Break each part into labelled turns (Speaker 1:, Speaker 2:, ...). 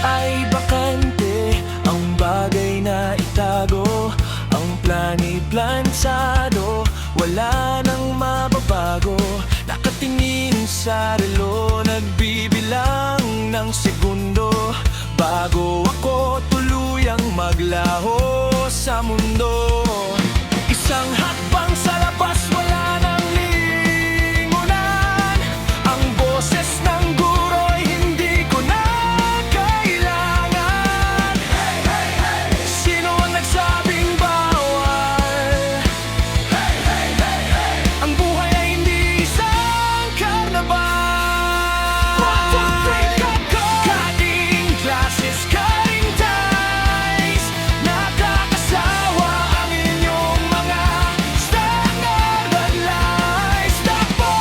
Speaker 1: ay bakante, ang bagay na itago, ang plani-plansado, wala nang mababago. Nakatingin sa relo, nagbibilang ng segundo, bago ako tuluyang maglaho sa mundo. Isang hakbang sa labas, wala nang lingunan, ang boses ng guro'y hindi ko na kailangan. Hey, hey, hey! Sino ang nagsabing bawal? Hey, hey, hey, hey! Ang buhay ay hindi isang karnaval. 1, 2, 3, go! Cutting classes, cutting ties, nakakasawa ang inyong mga standard and lies. Takbo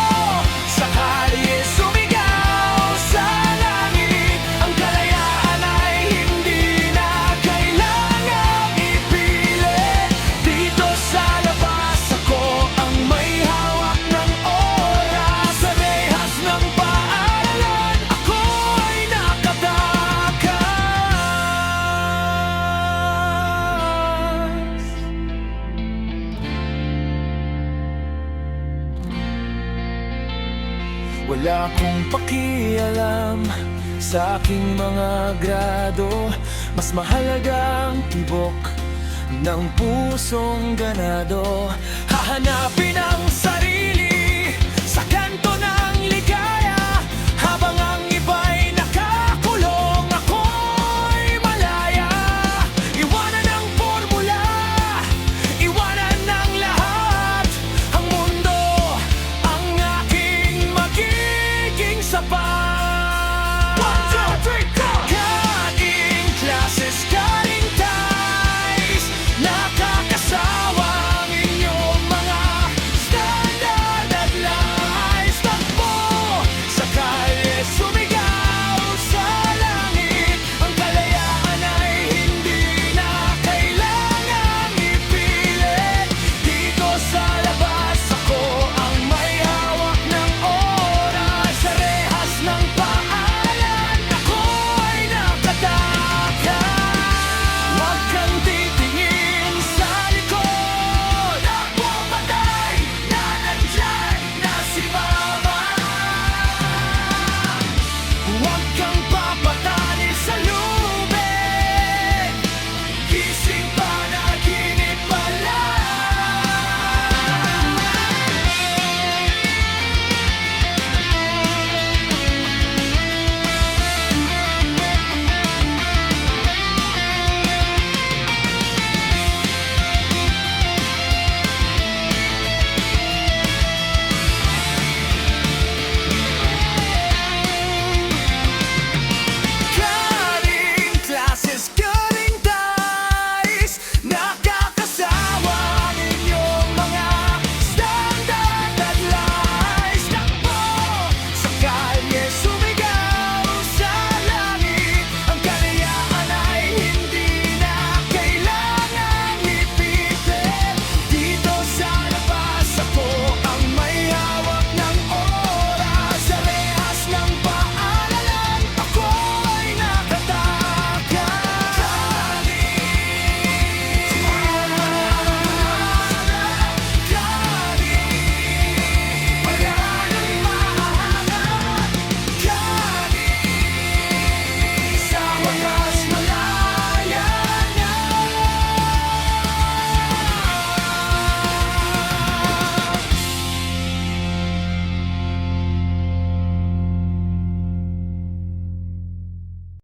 Speaker 1: sa kalye, sumigaw sa langit, ang kalayaan ay hindi na kailangang ipilit. Dito sa labas ako ang may hawak ng oras, sa rehas ng paaralan ako ay nakatakas. Wala akong pakialam sa aking mga grado, mas mahalaga ang tibok ng pusong ganado. Hahanapin